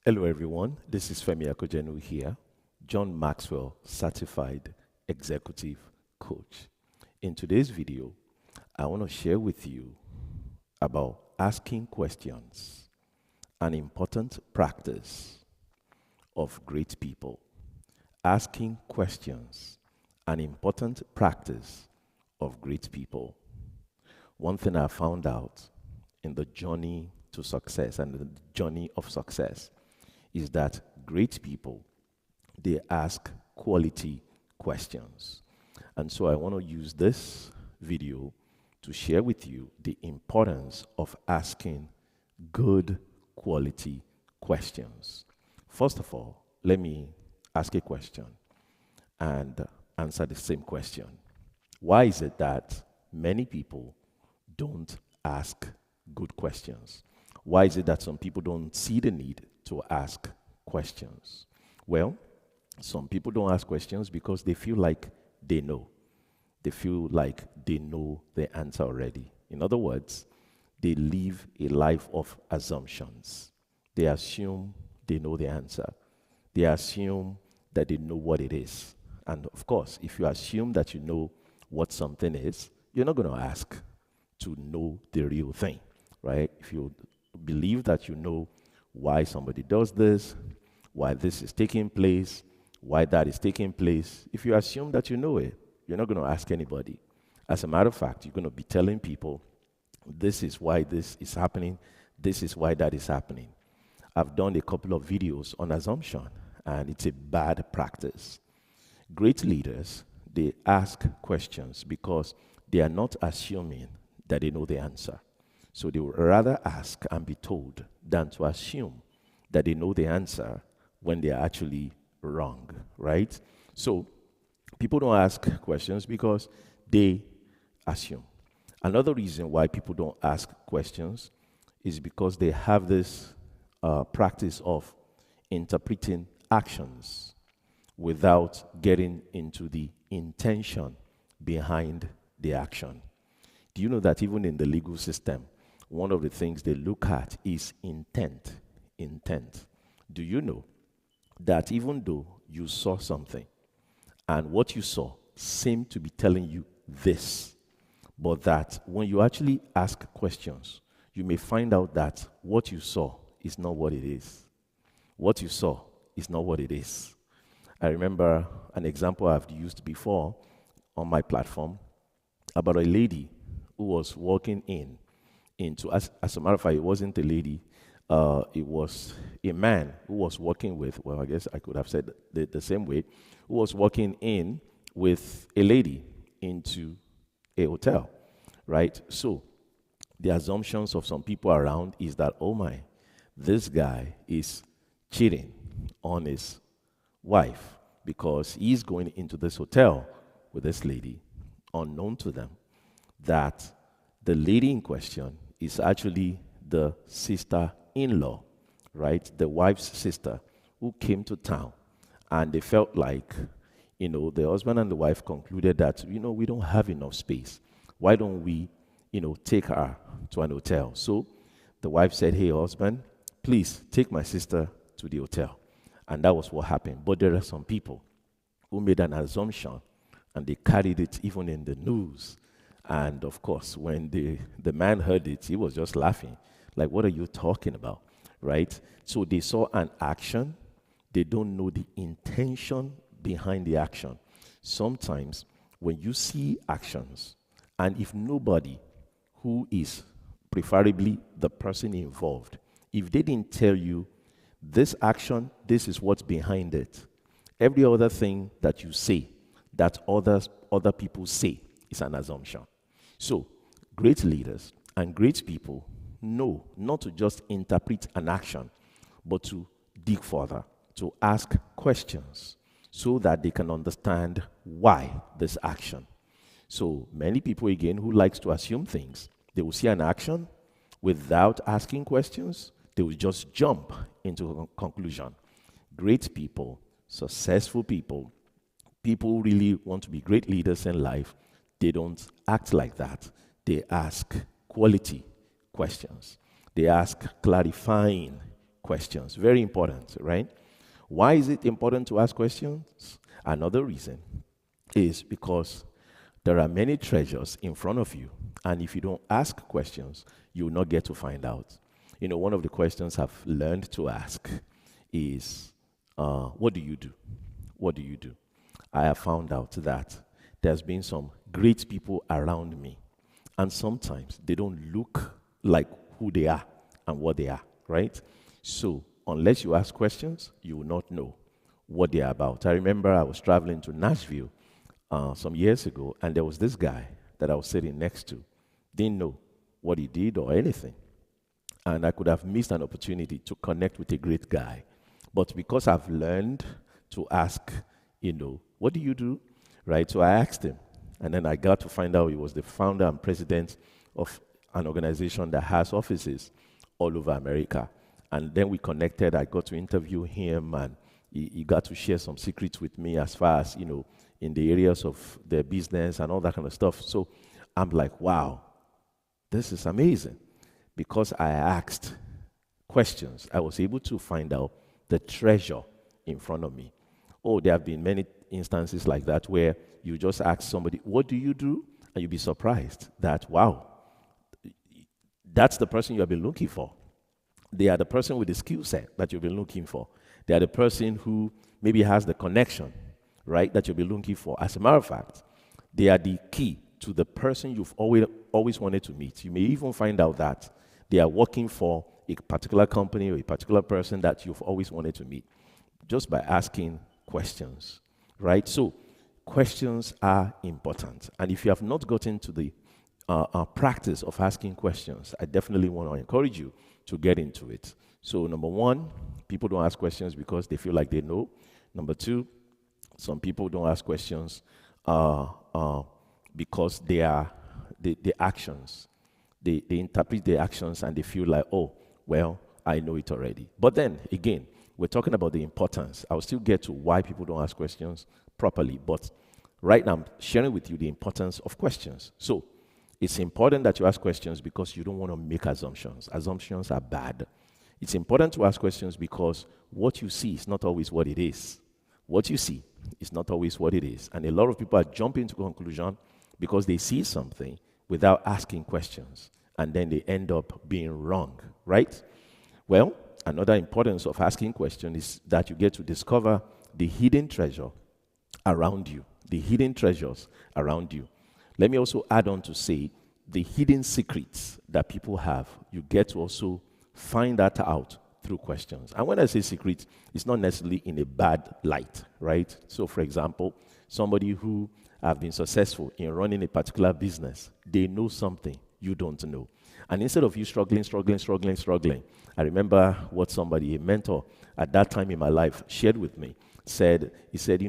Hello, everyone. This is Femi Akojenu here, John Maxwell Certified Executive Coach. In today's video, I want to share with you about asking questions, an important practice of great people. Asking questions, an important practice of great people. One thing I found out in the journey to success and the journey of success is that great people, they ask quality questions. And so I want to use this video to share with you the importance of asking good quality questions. First of all, let me ask a question and answer the same question. Why is it that many people don't ask good questions? Why is it that some people don't see the need to ask questions? Well, some people don't ask questions because they feel like they know. They feel like they know the answer already. In other words, they live a life of assumptions. They assume they know the answer. They assume that they know what it is. And of course, if you assume that you know what something is, you're not going to ask to know the real thing, right? If you believe that you know why somebody does this, why this is taking place, why that is taking place, if you assume that you know it, you're not going to ask anybody. As a matter of fact, you're going to be telling people, this is why this is happening, this is why that is happening. I've done a couple of videos on assumption, and it's a bad practice. Great leaders, they ask questions because they are not assuming that they know the answer. So they would rather ask and be told than to assume that they know the answer when they are actually wrong, right? So people don't ask questions because they assume. Another reason why people don't ask questions is because they have this practice of interpreting actions without getting into the intention behind the action. Do you know that even in the legal system, one of the things they look at is intent? Intent. Do you know that even though you saw something and what you saw seemed to be telling you this, but that when you actually ask questions, you may find out that what you saw is not what it is. What you saw is not what it is. I remember an example I've used before on my platform about a lady who was walking into, as a matter of fact, it wasn't a lady, it was a man who was walking with, well, I guess I could have said the same way, who was walking in with a lady into a hotel, right? So the assumptions of some people around is that, oh my, this guy is cheating on his wife because he's going into this hotel with this lady, unknown to them that the lady in question is actually the sister-in-law, right? The wife's sister who came to town. And they felt like, the husband and the wife concluded that, we don't have enough space. Why don't we, take her to an hotel? So the wife said, hey, husband, please take my sister to the hotel. And that was what happened. But there are some people who made an assumption and they carried it even in the news. And of course, when the man heard it, he was just laughing. Like, what are you talking about? Right? So they saw an action. They don't know the intention behind the action. Sometimes when you see actions, and if nobody who is preferably the person involved, if they didn't tell you this action, this is what's behind it, every other thing that you say, that other people say, is an assumption. So, great leaders and great people know not to just interpret an action, but to dig further, to ask questions so that they can understand why this action. So, many people, again, who likes to assume things, they will see an action without asking questions, they will just jump into a conclusion. Great people, successful people, people who really want to be great leaders in life, they don't act like that. They ask quality questions. They ask clarifying questions. Very important, right? Why is it important to ask questions? Another reason is because there are many treasures in front of you, and if you don't ask questions, you will not get to find out. One of the questions I've learned to ask is, what do you do? What do you do? I have found out that there's been some great people around me, and sometimes they don't look like who they are and what they are, right? So, unless you ask questions, you will not know what they are about. I remember I was traveling to Nashville some years ago, and there was this guy that I was sitting next to. Didn't know what he did or anything. And I could have missed an opportunity to connect with a great guy. But because I've learned to ask, what do you do? Right? So I asked him. And then I got to find out he was the founder and president of an organization that has offices all over America. And then we connected. I got to interview him, and he got to share some secrets with me as far as, in the areas of their business and all that kind of stuff. So I'm like, wow, this is amazing. Because I asked questions, I was able to find out the treasure in front of me. Oh, there have been many instances like that where you just ask somebody, what do you do? And you'll be surprised that, wow, that's the person you have been looking for. They are the person with the skill set that you've been looking for. They are the person who maybe has the connection, right, that you'll be looking for. As a matter of fact, they are the key to the person you've always wanted to meet. You may even find out that they are working for a particular company or a particular person that you've always wanted to meet just by asking questions, right? So questions are important. And if you have not gotten to the practice of asking questions, I definitely want to encourage you to get into it. So number one, people don't ask questions because they feel like they know. Number two, some people don't ask questions because the actions, they interpret the actions and they feel like, oh, well, I know it already. But then, again, we're talking about the importance. I'll still get to why people don't ask questions properly, but right now I'm sharing with you the importance of questions. So it's important that you ask questions because you don't want to make assumptions. Assumptions are bad. It's important to ask questions because what you see is not always what it is. What you see is not always what it is. And a lot of people are jumping to conclusion because they see something without asking questions, and then they end up being wrong, right? Well, another importance of asking questions is that you get to discover the hidden treasure around you, the hidden treasures around you. Let me also add on to say the hidden secrets that people have, you get to also find that out through questions. And when I say secret, it's not necessarily in a bad light, right? So, for example, somebody who have been successful in running a particular business, they know something you don't know. And instead of you struggling, I remember what somebody, a mentor at that time in my life, shared with me. He said,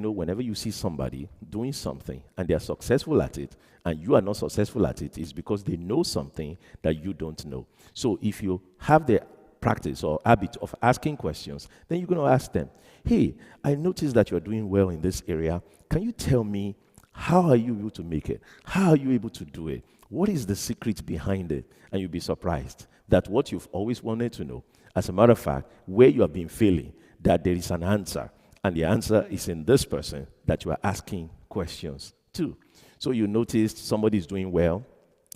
whenever you see somebody doing something and they are successful at it and you are not successful at it, it's because they know something that you don't know. So if you have the practice or habit of asking questions, then you're going to ask them, hey, I noticed that you're doing well in this area. Can you tell me, how are you able to make it? How are you able to do it? What is the secret behind it? And you'll be surprised that what you've always wanted to know, as a matter of fact, where you have been failing, that there is an answer. And the answer is in this person that you are asking questions to. So you noticed somebody is doing well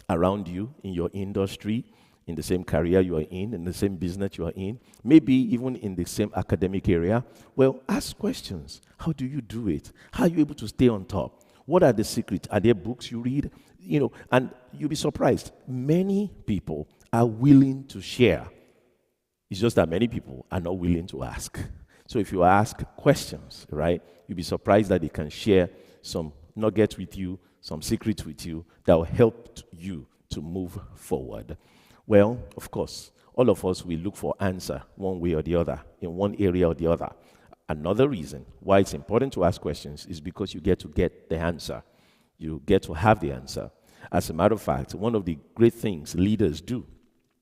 around you in your industry, in the same career you are in the same business you are in, maybe even in the same academic area. Well, ask questions. How do you do it? How are you able to stay on top? What are the secrets? Are there books you read? And you'll be surprised. Many people are willing to share. It's just that many people are not willing to ask. So if you ask questions, right, you'll be surprised that they can share some nuggets with you, some secrets with you that will help you to move forward. Well, of course, all of us will look for answer one way or the other, in one area or the other. Another reason why it's important to ask questions is because you get to get the answer. You get to have the answer. As a matter of fact, one of the great things leaders do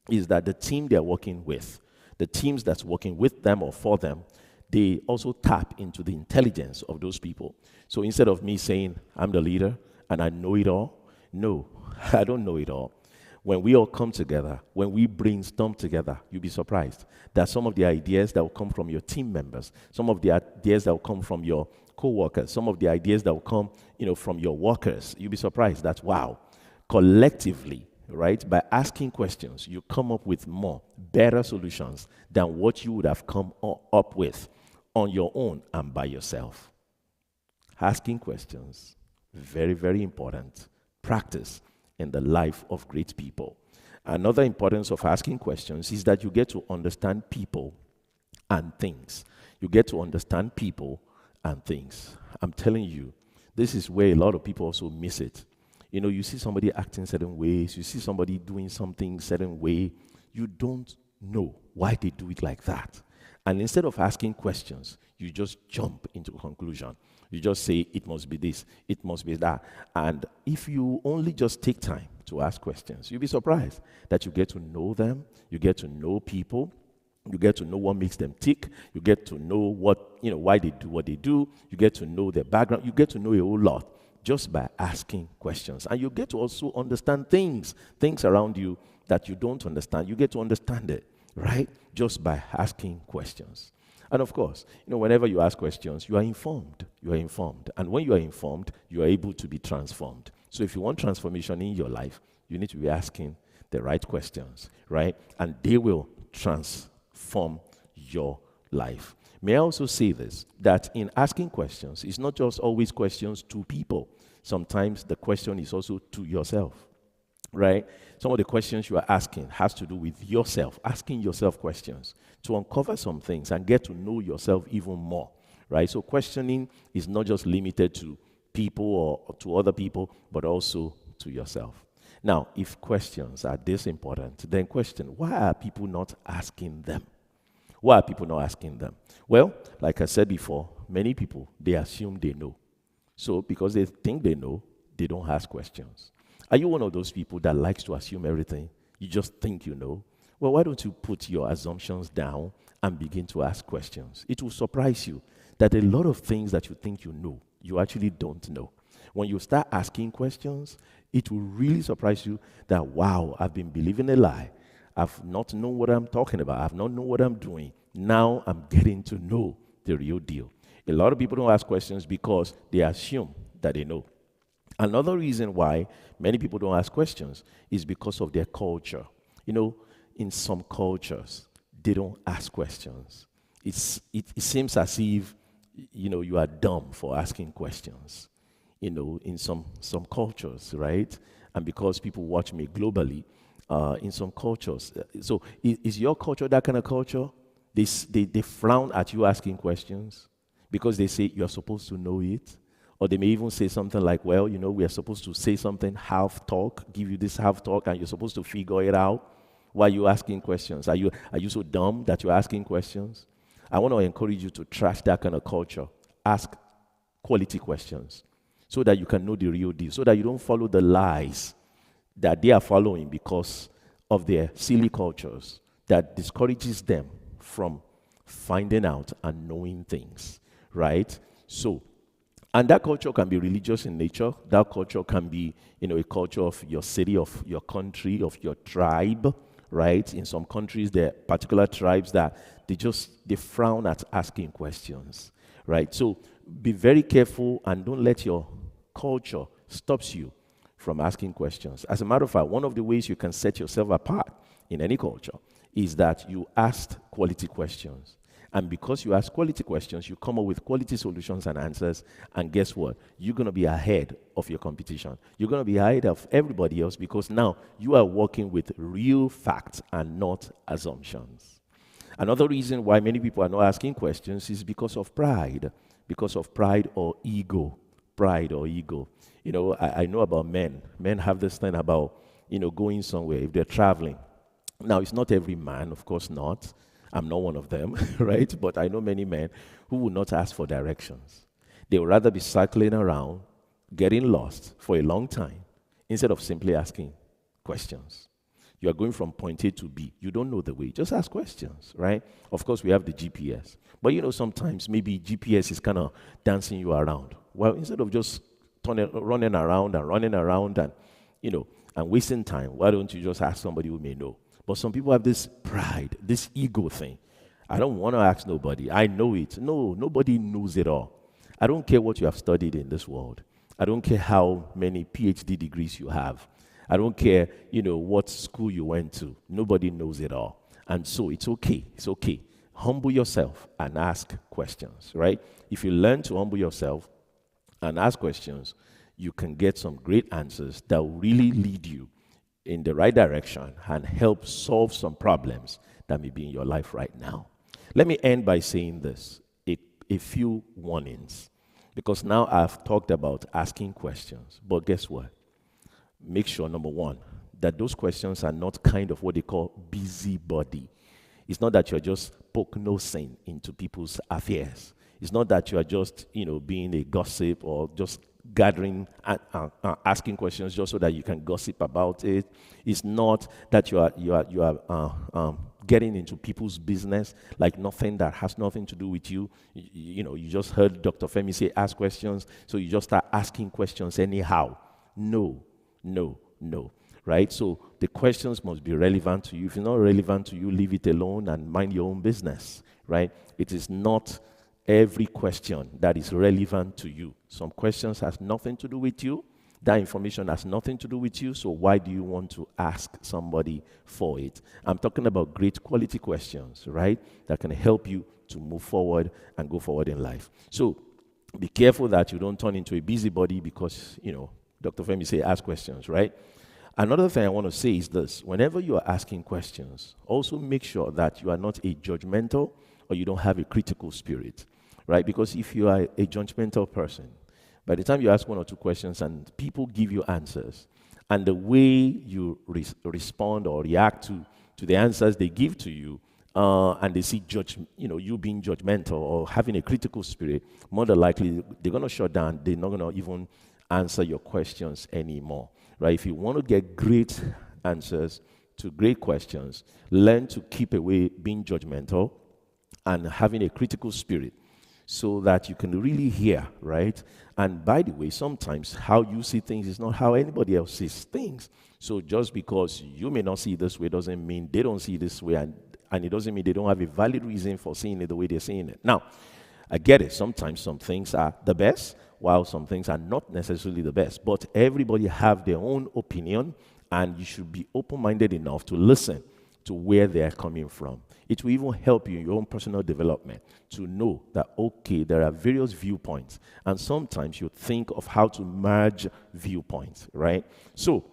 is that the team they're working with, the teams that's working with them or for them, they also tap into the intelligence of those people. So instead of me saying, I'm the leader and I know it all, no, I don't know it all. When we all come together, when we brainstorm together, you'll be surprised that some of the ideas that will come from your team members, some of the ideas that will come from your co-workers, some of the ideas that will come, from your workers, you'll be surprised that, wow, collectively, right, by asking questions, you come up with more, better solutions than what you would have come up with on your own and by yourself. Asking questions, very, very important practice in the life of great people. Another importance of asking questions is that you get to understand people and things. You get to understand people and things. I'm telling you, this is where a lot of people also miss it. You see somebody acting certain ways, you see somebody doing something certain way, you don't know why they do it like that. And instead of asking questions, you just jump into a conclusion. You just say, it must be this, it must be that. And if you only just take time to ask questions, you'll be surprised that you get to know them, you get to know people, you get to know what makes them tick, you get to know why they do what they do, you get to know their background, you get to know a whole lot just by asking questions. And you get to also understand things around you that you don't understand. You get to understand it, right? Just by asking questions. And of course, whenever you ask questions, you are informed. You are informed. And when you are informed, you are able to be transformed. So if you want transformation in your life, you need to be asking the right questions, right? And they will transform your life. May I also say this, that in asking questions, it's not just always questions to people. Sometimes the question is also to yourself, right? Some of the questions you are asking has to do with yourself, asking yourself questions to uncover some things and get to know yourself even more, right? So questioning is not just limited to people or to other people, but also to yourself. Now, if questions are this important, then question, why are people not asking them? Why are people not asking them? Well, like I said before, many people, they assume they know. So because they think they know, they don't ask questions. Are you one of those people that likes to assume everything? You just think you know? Well, why don't you put your assumptions down and begin to ask questions? It will surprise you that a lot of things that you think you know, you actually don't know. When you start asking questions, it will really surprise you that, wow, I've been believing a lie. I've not known what I'm talking about. I've not known what I'm doing. Now I'm getting to know the real deal. A lot of people don't ask questions because they assume that they know. Another reason why many people don't ask questions is because of their culture. In some cultures, they don't ask questions. It seems as if, you are dumb for asking questions, in some cultures, right? And because people watch me globally, in some cultures. So is your culture that kind of culture? They frown at you asking questions because they say you're supposed to know it. Or they may even say something like, well, we are supposed to say something half talk, give you this half talk, and you're supposed to figure it out while you're asking questions. Are you so dumb that you're asking questions? I want to encourage you to trash that kind of culture. Ask quality questions so that you can know the real deal, so that you don't follow the lies that they are following because of their silly cultures that discourages them from finding out and knowing things, right? So, and that culture can be religious in nature. That culture can be, a culture of your city, of your country, of your tribe, right? In some countries, there are particular tribes that they frown at asking questions, right? So be very careful and don't let your culture stops you from asking questions. As a matter of fact, one of the ways you can set yourself apart in any culture is that you ask quality questions. And because you ask quality questions, you come up with quality solutions and answers. And guess what? You're going to be ahead of your competition. You're going to be ahead of everybody else because now you are working with real facts and not assumptions. Another reason why many people are not asking questions is because of pride or ego. Pride or ego. I know about men. Men have this thing about, going somewhere if they're traveling. Now, it's not every man, of course not. I'm not one of them, right? But I know many men who will not ask for directions. They would rather be cycling around, getting lost for a long time, instead of simply asking questions. You are going from point A to B. You don't know the way. Just ask questions, right? Of course, we have the GPS. But sometimes maybe GPS is kind of dancing you around. Well, instead of just running around and, and wasting time. Why don't you just ask somebody who may know? But some people have this pride, this ego thing. I don't want to ask nobody. I know it. No, nobody knows it all. I don't care what you have studied in this world. I don't care how many PhD degrees you have. I don't care, what school you went to. Nobody knows it all. And so it's okay. It's okay. Humble yourself and ask questions, right? If you learn to humble yourself and ask questions, you can get some great answers that will really lead you in the right direction and help solve some problems that may be in your life right now. Let me end by saying this, a few warnings, because now I've talked about asking questions, but guess what? Make sure, number one, that those questions are not kind of what they call busybody. It's not that you're just poke-nosing into people's affairs. It's not that you are just, being a gossip or just gathering and asking questions just so that you can gossip about it. It's not that you are getting into people's business like nothing that has nothing to do with you. You just heard Dr. Femi say ask questions, so you just start asking questions anyhow. No. Right? So the questions must be relevant to you. If it's not relevant to you, leave it alone and mind your own business. Right? It is not every question that is relevant to you. Some questions has nothing to do with you. That information has nothing to do with you, so why do you want to ask somebody for it? I'm talking about great quality questions, right, that can help you to move forward and go forward in life. So be careful that you don't turn into a busybody because, Dr. Femi say ask questions, right? Another thing I want to say is this. Whenever you are asking questions, also make sure that you are not a judgmental or you don't have a critical spirit, right? Because if you are a judgmental person, by the time you ask one or two questions and people give you answers, and the way you respond or react to the answers they give to you, and they see you being judgmental or having a critical spirit, more than likely they're going to shut down. They're not going to even answer your questions anymore, right? If you want to get great answers to great questions, learn to keep away being judgmental and having a critical spirit, so that you can really hear, right? And by the way, sometimes how you see things is not how anybody else sees things. So just because you may not see it this way doesn't mean they don't see it this way, and it doesn't mean they don't have a valid reason for seeing it the way they're seeing it. Now, I get it. Sometimes some things are the best, while some things are not necessarily the best. But everybody have their own opinion, and you should be open-minded enough to listen to where they're coming from. It will even help you in your own personal development to know that, okay, there are various viewpoints, and sometimes you think of how to merge viewpoints, right? So,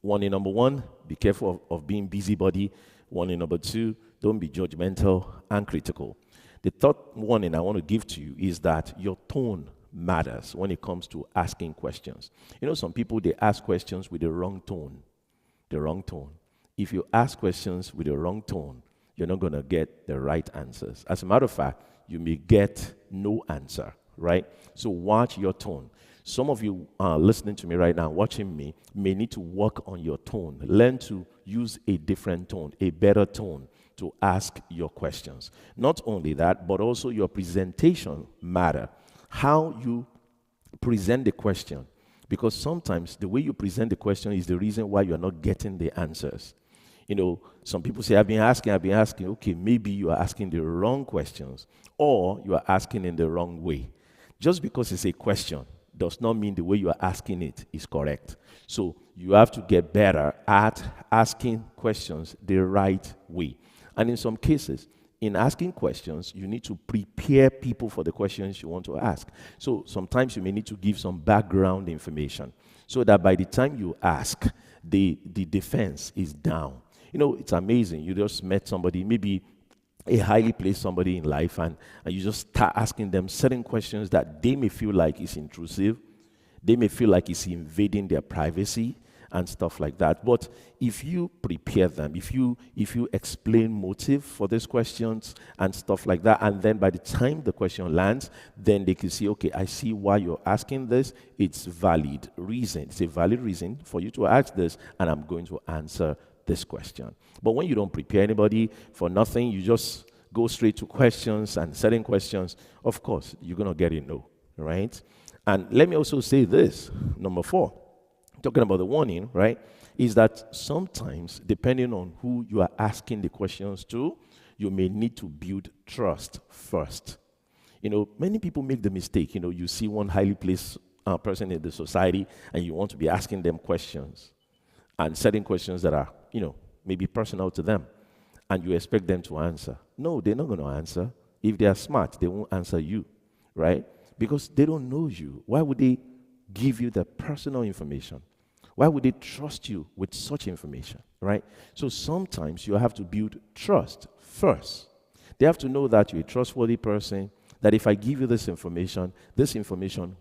warning number one, be careful of being busybody. Warning number two, don't be judgmental and critical. The third warning I want to give to you is that your tone matters when it comes to asking questions. Some people, they ask questions with the wrong tone. The wrong tone. If you ask questions with the wrong tone, you're not going to get the right answers. As a matter of fact, you may get no answer, right? So watch your tone. Some of you listening to me right now, watching me, may need to work on your tone. Learn to use a different tone, a better tone to ask your questions. Not only that, but also your presentation matter. How you present the question. Because sometimes the way you present the question is the reason why you're not getting the answers. Some people say, I've been asking. Okay, maybe you are asking the wrong questions, or you are asking in the wrong way. Just because it's a question does not mean the way you are asking it is correct. So you have to get better at asking questions the right way. And in some cases, in asking questions, you need to prepare people for the questions you want to ask. So sometimes you may need to give some background information so that by the time you ask, the defense is down. It's amazing. You just met somebody, maybe a highly placed somebody in life, and you just start asking them certain questions that they may feel like is intrusive. They may feel like it's invading their privacy and stuff like that. But if you prepare them, if you explain motive for these questions and stuff like that, and then by the time the question lands, then they can see, okay, I see why you're asking this. It's valid reason. It's a valid reason for you to ask this, and I'm going to answer this question. But when you don't prepare anybody for nothing, you just go straight to questions and certain questions, of course, you're going to get a no, right? And let me also say this, number 4, talking about the warning, right, is that sometimes, depending on who you are asking the questions to, you may need to build trust first. Many people make the mistake. You see one highly placed person in the society, and you want to be asking them questions, and certain questions that are, maybe personal to them, and you expect them to answer. No, they're not going to answer. If they are smart, they won't answer you, right? Because they don't know you. Why would they give you the personal information? Why would they trust you with such information, right? So sometimes you have to build trust first. They have to know that you're a trustworthy person, that if I give you this information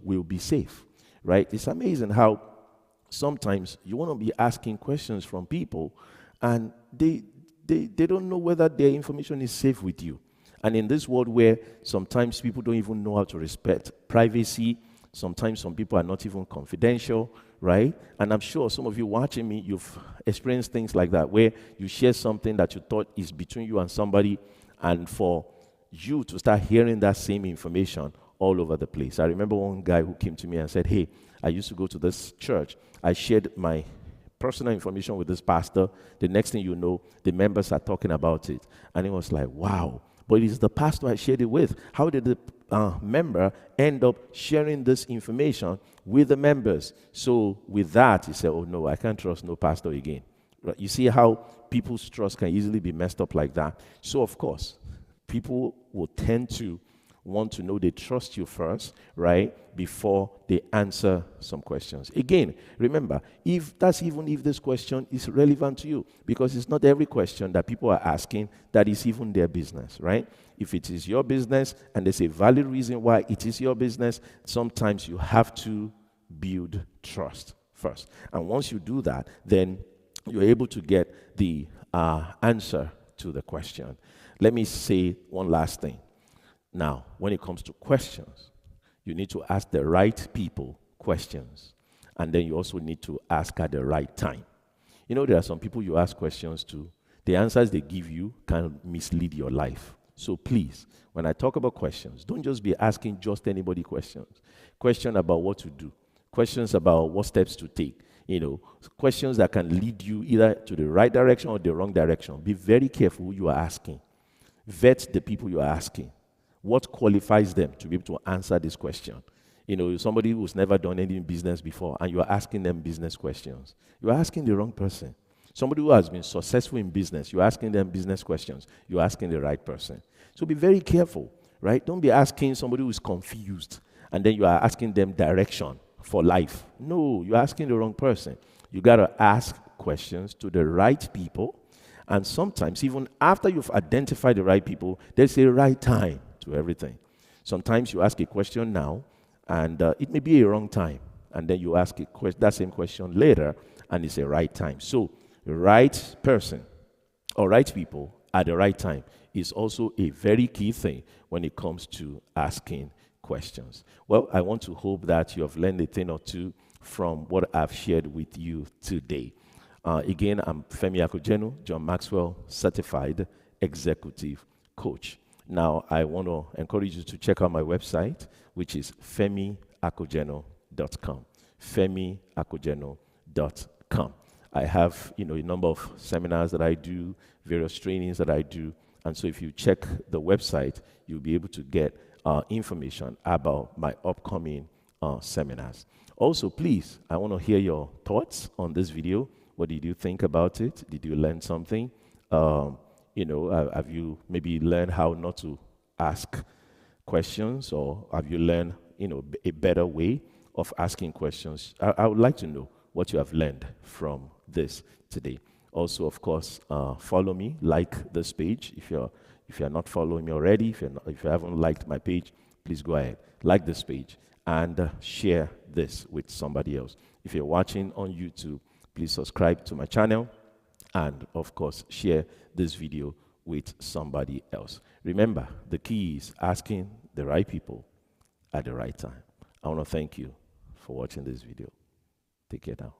will be safe, right? It's amazing how sometimes you want to be asking questions from people, and they don't know whether their information is safe with you. And in this world where sometimes people don't even know how to respect privacy, sometimes some people are not even confidential, right? And I'm sure some of you watching me, you've experienced things like that, where you share something that you thought is between you and somebody, and for you to start hearing that same information all over the place. I remember one guy who came to me and said, hey, I used to go to this church. I shared my personal information with this pastor. The next thing you know, the members are talking about it. And it was like, wow. But it's the pastor I shared it with. How did the member end up sharing this information with the members? So with that, he said, oh no, I can't trust no pastor again. You see how people's trust can easily be messed up like that. So of course, people will tend to want to know they trust you first, right, before they answer some questions. Again, remember, even if this question is relevant to you, because it's not every question that people are asking that is even their business, right? If it is your business and there's a valid reason why it is your business, sometimes you have to build trust first. And once you do that, then you're able to get the answer to the question. Let me say one last thing. Now, when it comes to questions, you need to ask the right people questions. And then you also need to ask at the right time. There are some people you ask questions to, the answers they give you can mislead your life. So please, when I talk about questions, don't just be asking just anybody questions. Questions about what to do. Questions about what steps to take. Questions that can lead you either to the right direction or the wrong direction. Be very careful who you are asking. Vet the people you are asking. What qualifies them to be able to answer this question? Somebody who's never done any business before, and you are asking them business questions. You are asking the wrong person. Somebody who has been successful in business, you're asking them business questions. You're asking the right person. So be very careful, right? Don't be asking somebody who's confused, and then you are asking them direction for life. No, you're asking the wrong person. You got to ask questions to the right people, and sometimes even after you've identified the right people, there's a right time to everything. Sometimes you ask a question now, and it may be a wrong time, and then you ask that same question later, and it's a right time. So the right person or right people at the right time is also a very key thing when it comes to asking questions. Well, I want to hope that you have learned a thing or two from what I've shared with you today. Again, I'm Femi Akojenu, John Maxwell Certified Executive Coach. Now, I want to encourage you to check out my website, which is femiakojenu.com. femiakojenu.com. I have, a number of seminars that I do, various trainings that I do, and so if you check the website, you'll be able to get information about my upcoming seminars. Also, please, I want to hear your thoughts on this video. What did you think about it? Did you learn something? Have you maybe learned how not to ask questions, or have you learned, a better way of asking questions? I would like to know what you have learned from this today. Also, of course, follow me, like this page. If you're not following me already, if you haven't liked my page, please go ahead, like this page, and share this with somebody else. If you're watching on YouTube, please subscribe to my channel, and of course, share this video with somebody else. Remember, the key is asking the right people at the right time. I want to thank you for watching this video. Take care now.